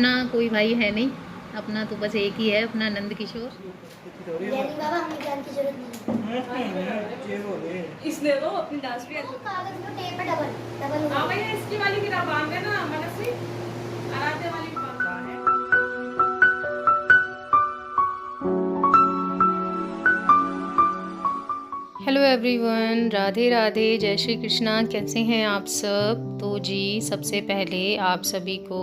अपना कोई भाई है नहीं, अपना तो बस एक ही है, अपना नंद किशोर। बाबा हमें ज्ञान की जरूरत नहीं। इसने तो अपनी डांस भी कागज में टेप है डबल डबल। हाँ भैया इसकी वाली किताब बांध देना मनस्वी, आराध्य वाली भी बांध देना। हेलो एवरीवन, राधे राधे, जय श्री कृष्णा। कैसे हैं आप सब? तो जी सबसे पहले आप सभी को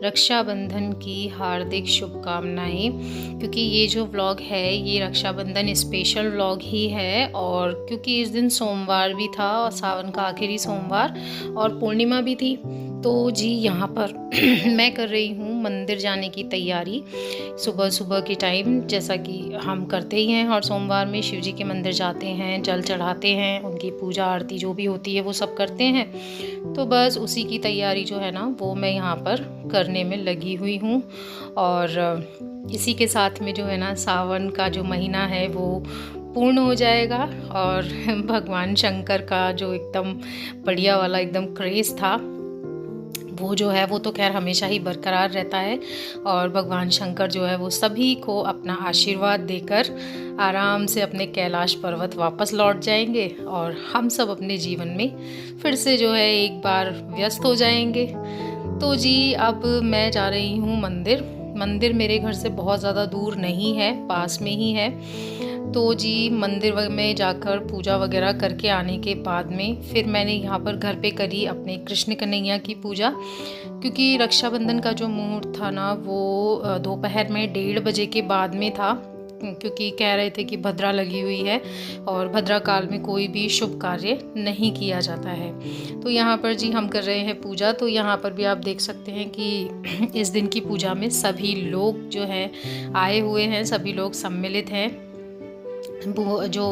रक्षाबंधन की हार्दिक शुभकामनाएं, क्योंकि ये जो व्लॉग है ये रक्षाबंधन स्पेशल व्लॉग ही है। और क्योंकि इस दिन सोमवार भी था और सावन का आखिरी सोमवार और पूर्णिमा भी थी, तो जी यहाँ पर मैं कर रही हूँ मंदिर जाने की तैयारी सुबह सुबह के टाइम, जैसा कि हम करते ही हैं। और सोमवार में शिव जी के मंदिर जाते हैं, जल चढ़ाते हैं, उनकी पूजा आरती जो भी होती है वो सब करते हैं। तो बस उसी की तैयारी जो है ना वो मैं यहाँ पर करने में लगी हुई हूँ। और इसी के साथ में जो है ना सावन का जो महीना है वो पूर्ण हो जाएगा। और भगवान शंकर का जो एकदम बढ़िया वाला एकदम क्रेज़ था वो जो है वो तो खैर हमेशा ही बरकरार रहता है। और भगवान शंकर जो है वो सभी को अपना आशीर्वाद देकर आराम से अपने कैलाश पर्वत वापस लौट जाएंगे और हम सब अपने जीवन में फिर से जो है एक बार व्यस्त हो जाएंगे। तो जी अब मैं जा रही हूँ मंदिर मेरे घर से बहुत ज़्यादा दूर नहीं है, पास में ही है। तो जी मंदिर में जाकर पूजा वगैरह करके आने के बाद में फिर मैंने यहाँ पर घर पे करी अपने कृष्ण कन्हैया की पूजा, क्योंकि रक्षाबंधन का जो मुहूर्त था ना वो दोपहर में 1:30 बजे के बाद में था, क्योंकि कह रहे थे कि भद्रा लगी हुई है और भद्रा काल में कोई भी शुभ कार्य नहीं किया जाता है। तो यहाँ पर जी हम कर रहे हैं पूजा। तो यहाँ पर भी आप देख सकते हैं कि इस दिन की पूजा में सभी लोग जो हैं आए हुए हैं, सभी लोग सम्मिलित हैं। वो जो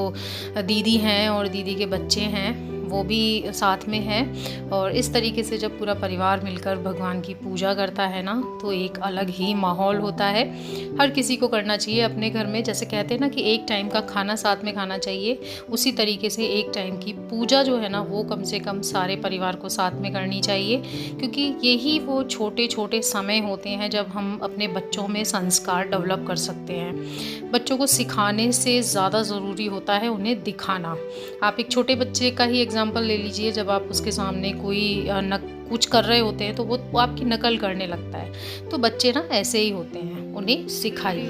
दीदी हैं और दीदी के बच्चे हैं वो भी साथ में हैं। और इस तरीके से जब पूरा परिवार मिलकर भगवान की पूजा करता है ना तो एक अलग ही माहौल होता है। हर किसी को करना चाहिए अपने घर में, जैसे कहते हैं ना कि एक टाइम का खाना साथ में खाना चाहिए, उसी तरीके से एक टाइम की पूजा जो है ना वो कम से कम सारे परिवार को साथ में करनी चाहिए। क्योंकि यही वो छोटे छोटे समय होते हैं जब हम अपने बच्चों में संस्कार डेवलप कर सकते हैं। बच्चों को सिखाने से ज़्यादा ज़रूरी होता है उन्हें दिखाना। आप एक छोटे बच्चे का ही एग्जाम्पल ले लीजिए, जब आप उसके सामने कोई कुछ कर रहे होते हैं तो वो आपकी नकल करने लगता है। तो बच्चे ना ऐसे ही होते हैं, उन्हें सिखाइए।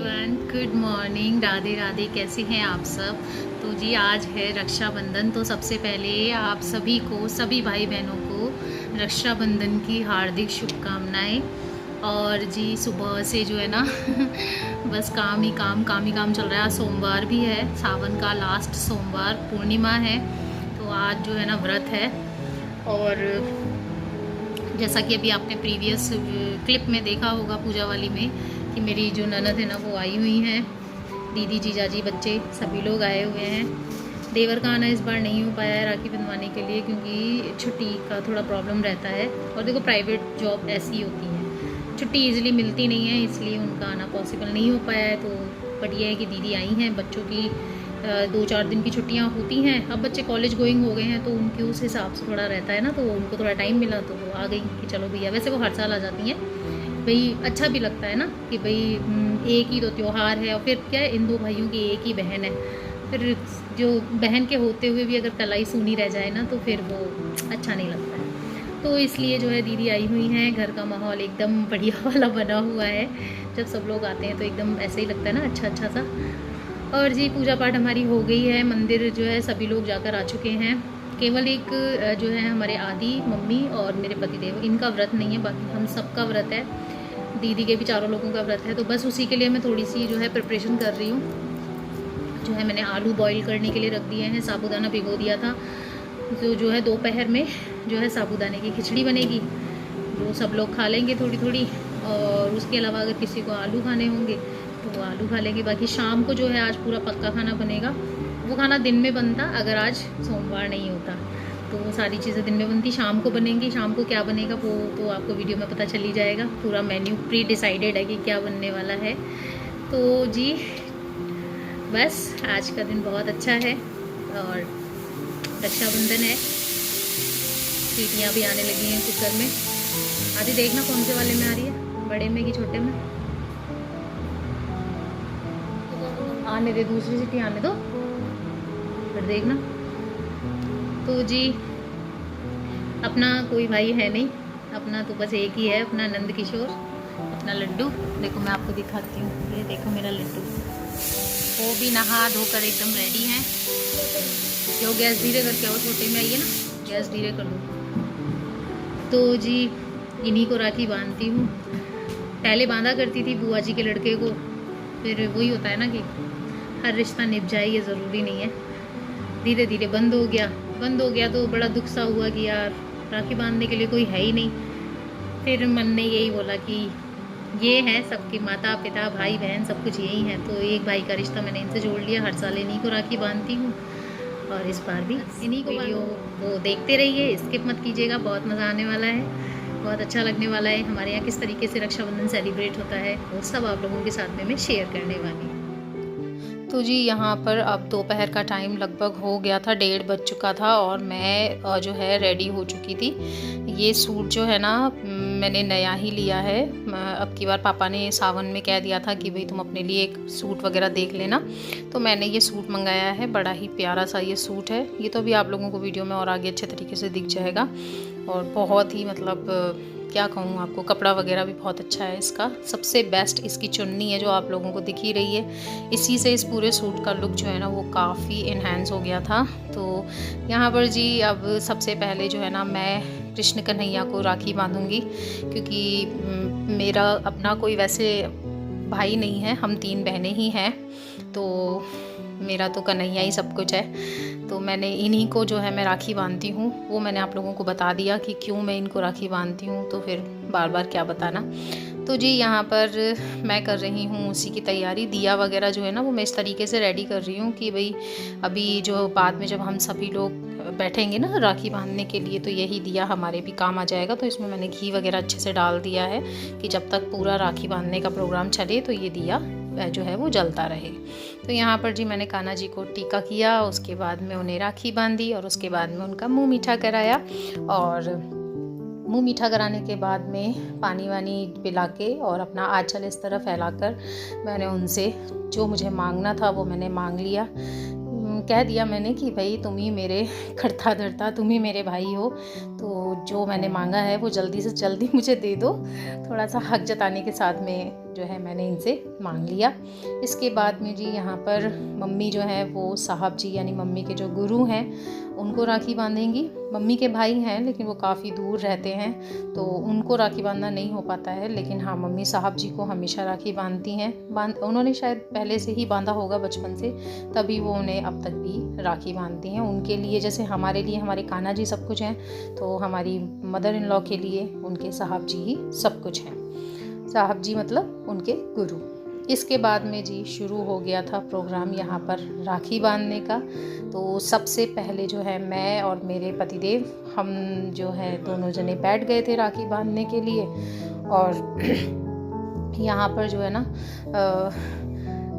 गुड मॉर्निंग, राधे राधे, कैसे हैं आप सब? तो जी आज है रक्षाबंधन, तो सबसे पहले आप सभी को, सभी भाई बहनों को रक्षाबंधन की हार्दिक शुभकामनाएं। और जी सुबह से जो है ना बस काम ही काम चल रहा है। सोमवार भी है, सावन का लास्ट सोमवार, पूर्णिमा है, तो आज जो है ना व्रत है। और जैसा कि अभी आपने प्रीवियस क्लिप में देखा होगा पूजा वाली में कि मेरी जो ननद है ना वो आई हुई हैं, दीदी जीजाजी बच्चे सभी लोग आए हुए हैं। देवर का आना इस बार नहीं हो पाया है राखी बंधवाने के लिए, क्योंकि छुट्टी का थोड़ा प्रॉब्लम रहता है। और देखो प्राइवेट जॉब ऐसी होती है, छुट्टी इजीली मिलती नहीं है, इसलिए उनका आना पॉसिबल नहीं हो पाया है। तो बढ़िया है कि दीदी आई हैं। बच्चों की 2-4 दिन की छुट्टियां होती हैं, अब बच्चे कॉलेज गोइंग हो गए हैं तो उनके उस हिसाब से थोड़ा रहता है ना, तो उनको थोड़ा टाइम मिला तो वो आ गई कि चलो भैया। वैसे वो हर साल आ जाती हैं भाई, अच्छा भी लगता है ना कि भाई एक ही तो त्यौहार है। और फिर क्या है, इन दो भाइयों की एक ही बहन है, फिर जो बहन के होते हुए भी अगर कलाई सूनी रह जाए ना तो फिर वो अच्छा नहीं लगता है। तो इसलिए जो है दीदी आई हुई हैं, घर का माहौल एकदम बढ़िया वाला बना हुआ है। जब सब लोग आते हैं तो एकदम ऐसे ही लगता है ना, अच्छा सा। और जी पूजा पाठ हमारी हो गई है, मंदिर जो है सभी लोग जाकर आ चुके हैं। केवल एक जो है हमारे आदि, मम्मी और मेरे पतिदेव, इनका व्रत नहीं है, बाकी हम सबका व्रत है। दीदी के भी चारों लोगों का व्रत है। तो बस उसी के लिए मैं थोड़ी सी जो है प्रिपरेशन कर रही हूँ। जो है मैंने आलू बॉईल करने के लिए रख दिए हैं, साबूदाना भिगो दिया था। तो जो है दोपहर में जो है साबूदाने की खिचड़ी बनेगी, जो सब लोग खा लेंगे थोड़ी थोड़ी। और उसके अलावा अगर किसी को आलू खाने होंगे तो वो आलू खा लेंगे। बाकी शाम को जो है आज पूरा पक्का खाना बनेगा। वो खाना दिन में बनता अगर आज सोमवार नहीं होता, तो वो सारी चीज़ें दिन में बनती, शाम को बनेंगी। शाम को क्या बनेगा वो तो आपको वीडियो में पता चल ही जाएगा। पूरा मेन्यू प्री डिसाइडेड है कि क्या बनने वाला है। तो जी बस आज का दिन बहुत अच्छा है और रक्षाबंधन है। सीटियाँ भी आने लगी हैं कुकर में। आदि देखना कौन से वाले में आ रही है, बड़े में कि छोटे में? आने दे, दूसरी सीटी आने दो, फिर देखना। तो जी अपना कोई भाई है नहीं, अपना तो बस एक ही है, अपना नंद किशोर, अपना लड्डू। देखो मैं आपको दिखाती हूँ, ये देखो मेरा लड्डू, वो भी नहा धोकर एकदम रेडी है। क्यों गैस धीरे करके आओ, छोटे में आइए ना, गैस धीरे कर दो। तो जी इन्हीं को राखी बांधती हूँ। पहले बांधा करती थी बुआ जी के लड़के को, फिर वही होता है ना कि हर रिश्ता निभ जाए ये ज़रूरी नहीं है, धीरे धीरे बंद हो गया तो बड़ा दुख सा हुआ कि यार राखी बांधने के लिए कोई है ही नहीं। फिर मन ने यही बोला कि ये है सबके माता पिता भाई बहन सब कुछ यही है, तो एक भाई का रिश्ता मैंने इनसे जोड़ लिया। हर साल इन्हीं को राखी बांधती हूँ और इस बार भी इन्हीं को। वीडियो को देखते रहिए, स्किप मत कीजिएगा, बहुत मज़ा आने वाला है, बहुत अच्छा लगने वाला है। हमारे यहाँ किस तरीके से रक्षाबंधन सेलिब्रेट होता है वो सब आप लोगों के साथ में मैं शेयर करने वाली हूँ। तो जी यहाँ पर अब दोपहर का टाइम लगभग हो गया था, 1:30 बज चुका था और मैं जो है रेडी हो चुकी थी। ये सूट जो है ना मैंने नया ही लिया है। अब की बार पापा ने सावन में कह दिया था कि भाई तुम अपने लिए एक सूट वगैरह देख लेना, तो मैंने ये सूट मंगाया है। बड़ा ही प्यारा सा ये सूट है। ये तो अभी आप लोगों को वीडियो में और आगे अच्छे तरीके से दिख जाएगा और बहुत ही मतलब क्या कहूँ आपको, कपड़ा वगैरह भी बहुत अच्छा है इसका। सबसे बेस्ट इसकी चुन्नी है जो आप लोगों को दिख ही रही है। इसी से इस पूरे सूट का लुक जो है ना वो काफ़ी इन्हेंस हो गया था। तो यहाँ पर जी अब सबसे पहले जो है ना मैं कृष्ण कन्हैया को राखी बांधूंगी, क्योंकि मेरा अपना कोई वैसे भाई नहीं है, हम 3 बहनें ही हैं, तो मेरा तो कन्हैया ही सब कुछ है। तो मैंने इन्हीं को जो है मैं राखी बांधती हूँ, वो मैंने आप लोगों को बता दिया कि क्यों मैं इनको राखी बांधती हूँ, तो फिर बार बार क्या बताना। तो जी यहाँ पर मैं कर रही हूँ उसी की तैयारी। दिया वगैरह जो है ना वो मैं इस तरीके से रेडी कर रही हूँ कि भाई अभी जो बाद में जब हम सभी लोग बैठेंगे ना राखी बांधने के लिए तो यही दिया हमारे भी काम आ जाएगा। तो इसमें मैंने घी वगैरह अच्छे से डाल दिया है कि जब तक पूरा राखी बांधने का प्रोग्राम चले तो ये दिया जो है वो जलता रहे। तो यहाँ पर जी मैंने कान्हा जी को टीका किया, उसके बाद में उन्हें राखी बांधी और उसके बाद में उनका मुँह मीठा कराया। और मुँह मीठा कराने के बाद में पानी वानी पिला के और अपना आंचल इस तरह फैलाकर मैंने उनसे जो मुझे मांगना था वो मैंने मांग लिया। कह दिया मैंने कि भाई तुम ही मेरे करता धरता, तुम ही मेरे भाई हो, तो जो मैंने मांगा है वो जल्दी से जल्दी मुझे दे दो। थोड़ा सा हक जताने के साथ में जो है मैंने इनसे मांग लिया। इसके बाद में जी यहाँ पर मम्मी जो है वो साहब जी यानी मम्मी के जो गुरु हैं उनको राखी बांधेंगी। मम्मी के भाई हैं लेकिन वो काफ़ी दूर रहते हैं तो उनको राखी बांधना नहीं हो पाता है, लेकिन हाँ मम्मी साहब जी को हमेशा राखी बांधती हैं। उन्होंने शायद पहले से ही बांधा होगा बचपन से, तभी वो उन्हें अब तक भी राखी बांधती हैं। उनके लिए जैसे हमारे लिए हमारे कान्हा जी सब कुछ हैं, तो हमारी मदर इन लॉ के लिए उनके साहब जी ही सब कुछ हैं। साहब जी मतलब उनके गुरु। इसके बाद में जी शुरू हो गया था प्रोग्राम यहाँ पर राखी बांधने का। तो सबसे पहले जो है मैं और मेरे पतिदेव हम जो है दोनों जने बैठ गए थे राखी बांधने के लिए। और यहाँ पर जो है ना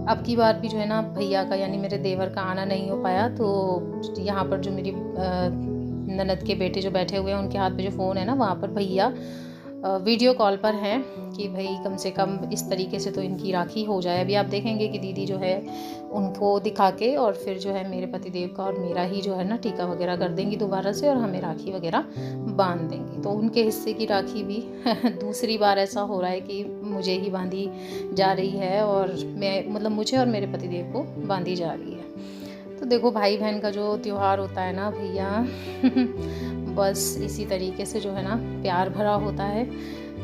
अब की बार भी जो है ना भैया का यानी मेरे देवर का आना नहीं हो पाया, तो यहाँ पर जो मेरी ननद के बेटे जो बैठे हुए हैं उनके हाथ पे जो फ़ोन है ना वहाँ पर भैया वीडियो कॉल पर हैं कि भाई कम से कम इस तरीके से तो इनकी राखी हो जाए। अभी आप देखेंगे कि दीदी जो है उनको दिखा के और फिर जो है मेरे पतिदेव का और मेरा ही जो है ना टीका वगैरह कर देंगी दोबारा से और हमें राखी वगैरह बांध देंगी। तो उनके हिस्से की राखी भी दूसरी बार ऐसा हो रहा है कि मुझे ही बांधी जा रही है और मैं मतलब मुझे और मेरे पतिदेव को बांधी जा रही है। तो देखो भाई बहन का जो त्यौहार होता है ना भैया बस इसी तरीके से जो है ना प्यार भरा होता है।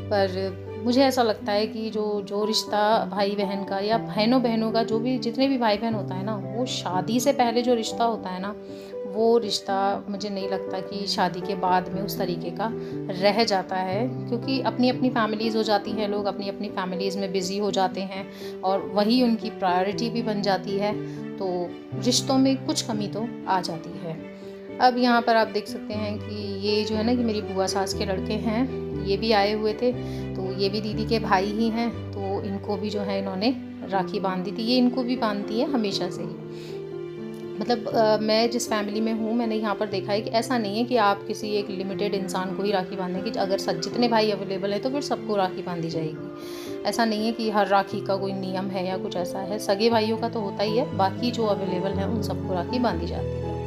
पर मुझे ऐसा लगता है कि जो रिश्ता भाई बहन का या बहनों का जो भी जितने भी भाई बहन होता है ना वो शादी से पहले जो रिश्ता होता है ना वो रिश्ता मुझे नहीं लगता कि शादी के बाद में उस तरीके का रह जाता है, क्योंकि अपनी अपनी फैमिलीज़ हो जाती हैं, लोग अपनी अपनी फैमिलीज़ में बिज़ी हो जाते हैं और वही उनकी प्रायोरिटी भी बन जाती है, तो रिश्तों में कुछ कमी तो आ जाती है। अब यहाँ पर आप देख सकते हैं कि ये जो है ना कि मेरी बुआ सास के लड़के हैं, ये भी आए हुए थे, तो ये भी दीदी के भाई ही हैं, तो इनको भी जो है इन्होंने राखी बांधी थी। ये इनको भी बांधती है हमेशा से ही। मतलब मैं जिस फैमिली में हूँ मैंने यहाँ पर देखा है कि ऐसा नहीं है कि आप किसी एक लिमिटेड इंसान को ही राखी बांधेंगे। अगर जितने भाई अवेलेबल हैं तो फिर सबको राखी बांधी जाएगी। ऐसा नहीं है कि हर राखी का कोई नियम है या कुछ ऐसा है। सगे भाइयों का तो होता ही है, बाकी जो अवेलेबल है उन सबको राखी बांधी जाती है।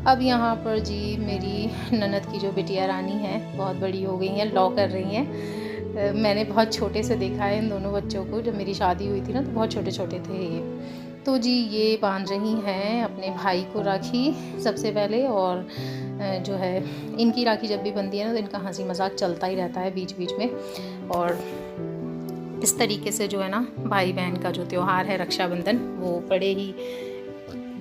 अब यहाँ पर जी मेरी ननद की जो बिटिया रानी है बहुत बड़ी हो गई हैं, लॉ कर रही हैं। मैंने बहुत छोटे से देखा है इन दोनों बच्चों को। जब मेरी शादी हुई थी ना तो बहुत छोटे छोटे थे ये। तो जी ये बांध रही हैं अपने भाई को राखी सबसे पहले। और जो है इनकी राखी जब भी बनती है ना तो इनका हंसी मजाक चलता ही रहता है बीच बीच में। और इस तरीके से जो है ना भाई बहन का जो त्यौहार है रक्षाबंधन वो बड़े ही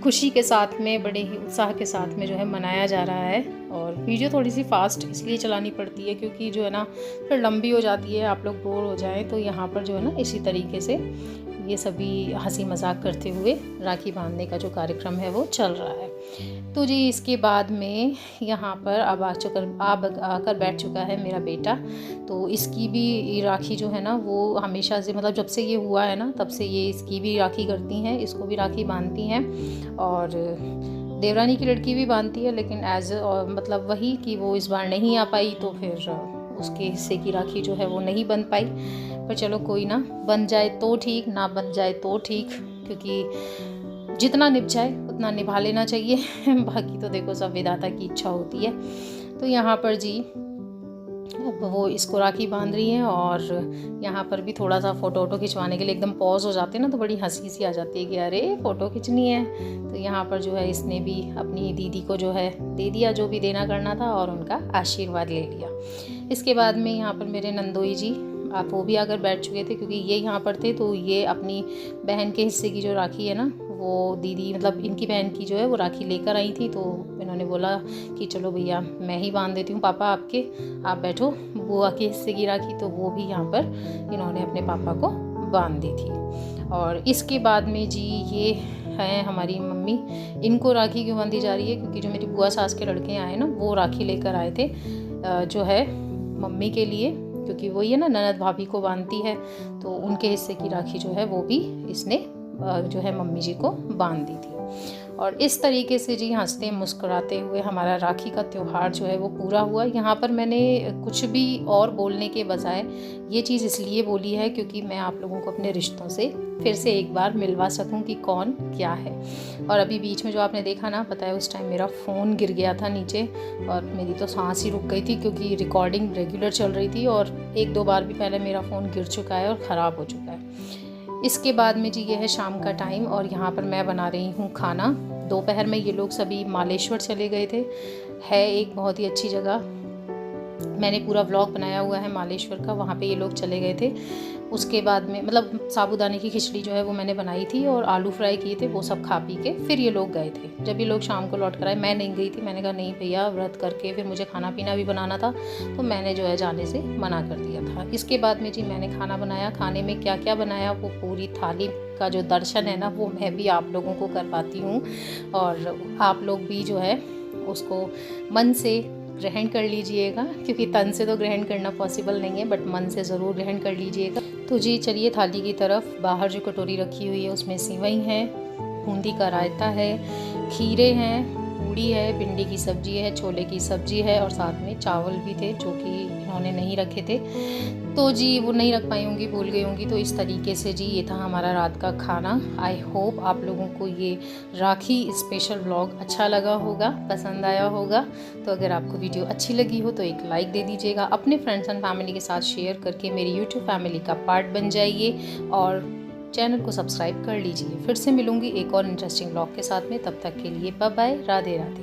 खुशी के साथ में, बड़े ही उत्साह के साथ में जो है मनाया जा रहा है। और वीडियो थोड़ी सी फास्ट इसलिए चलानी पड़ती है क्योंकि जो है ना फिर लंबी हो जाती है, आप लोग बोर हो जाएं। तो यहाँ पर जो है ना इसी तरीके से ये सभी हंसी मजाक करते हुए राखी बांधने का जो कार्यक्रम है वो चल रहा है। तो जी इसके बाद में यहाँ पर अब आकर बैठ चुका है मेरा बेटा। तो इसकी भी राखी जो है ना वो हमेशा से, मतलब जब से ये हुआ है ना तब से ये इसकी भी राखी करती हैं, इसको भी राखी बांधती हैं। और देवरानी की लड़की भी बांधती है, लेकिन मतलब वही कि वो इस बार नहीं आ पाई तो फिर उसके हिस्से की राखी जो है वो नहीं बन पाई। पर चलो कोई ना, बन जाए तो ठीक, ना बन जाए तो ठीक, क्योंकि जितना निभ जाए उतना निभा लेना चाहिए। बाकी तो देखो सब विधाता की इच्छा होती है। तो यहाँ पर जी अब वो इसको राखी बांध रही हैं। और यहाँ पर भी थोड़ा सा फ़ोटो खिंचवाने के लिए एकदम पॉज हो जाते हैं ना तो बड़ी हंसी सी आ जाती है कि अरे फ़ोटो खिंचनी है। तो यहाँ पर जो है इसने भी अपनी दीदी को जो है दे दिया जो भी देना करना था और उनका आशीर्वाद ले लिया। इसके बाद में यहाँ पर मेरे नंदोई जी आप वो भी आकर बैठ चुके थे क्योंकि ये यहाँ पर थे। तो ये अपनी बहन के हिस्से की जो राखी है ना वो दीदी, मतलब इनकी बहन की जो है वो राखी लेकर आई थी। तो इन्होंने बोला कि चलो भैया मैं ही बांध देती हूँ पापा आपके, आप बैठो। बुआ के हिस्से की राखी तो वो भी यहाँ पर इन्होंने अपने पापा को बांध दी थी। और इसके बाद में जी ये हैं हमारी मम्मी, इनको राखी क्यों बांधी जा रही है क्योंकि जो मेरी बुआ सास के लड़के आए ना वो राखी लेकर आए थे जो है मम्मी के लिए, क्योंकि वो ये ना ननद भाभी को बांधती है। तो उनके हिस्से की राखी जो है वो भी इसने जो है मम्मी जी को बांध दी थी। और इस तरीके से जी हंसते मुस्कुराते हुए हमारा राखी का त्यौहार जो है वो पूरा हुआ। यहाँ पर मैंने कुछ भी और बोलने के बजाय ये चीज़ इसलिए बोली है क्योंकि मैं आप लोगों को अपने रिश्तों से फिर से एक बार मिलवा सकूं कि कौन क्या है। और अभी बीच में जो आपने देखा ना, पता है उस टाइम मेरा फ़ोन गिर गया था नीचे और मेरी तो सांस ही रुक गई थी क्योंकि रिकॉर्डिंग रेगुलर चल रही थी और 1-2 बार भी पहले मेरा फ़ोन गिर चुका है और ख़राब हो चुका है। इसके बाद में जी ये है शाम का टाइम और यहाँ पर मैं बना रही हूँ खाना। दोपहर में ये लोग सभी मालेश्वर चले गए थे, है एक बहुत ही अच्छी जगह, मैंने पूरा व्लॉग बनाया हुआ है मालेश्वर का, वहाँ पे ये लोग चले गए थे। उसके बाद में मतलब साबूदाने की खिचड़ी जो है वो मैंने बनाई थी और आलू फ्राई किए थे, वो सब खा पी के फिर ये लोग गए थे। जब ये लोग शाम को लौट कर आए, मैं नहीं गई थी, मैंने कहा नहीं भैया व्रत करके फिर मुझे खाना पीना भी बनाना था, तो मैंने जो है जाने से मना कर दिया था। इसके बाद में जी मैंने खाना बनाया। खाने में क्या क्या बनाया वो पूरी थाली का जो दर्शन है ना वो मैं भी आप लोगों को कर पाती हूँ और आप लोग भी जो है उसको मन से ग्रहण कर लीजिएगा, क्योंकि तन से तो ग्रहण करना पॉसिबल नहीं है बट मन से ज़रूर ग्रहण कर लीजिएगा। तो जी चलिए थाली की तरफ। बाहर जो कटोरी रखी हुई है उसमें सिवई है, बूंदी का रायता है, खीरे हैं, पूड़ी है, भिंडी की सब्जी है, छोले की सब्जी है और साथ में चावल भी थे जो कि इन्होंने नहीं रखे थे, तो जी वो नहीं रख पाई होंगी, भूल गई होंगी। तो इस तरीके से जी ये था हमारा रात का खाना। आई होप आप लोगों को ये राखी स्पेशल व्लॉग अच्छा लगा होगा, पसंद आया होगा। तो अगर आपको वीडियो अच्छी लगी हो तो एक लाइक दे दीजिएगा, अपने फ्रेंड्स एंड फैमिली के साथ शेयर करके मेरी यूट्यूब फैमिली का पार्ट बन जाइए और चैनल को सब्सक्राइब कर लीजिए। फिर से मिलूंगी एक और इंटरेस्टिंग व्लॉग के साथ में, तब तक के लिए बाय बाय, राधे राधे।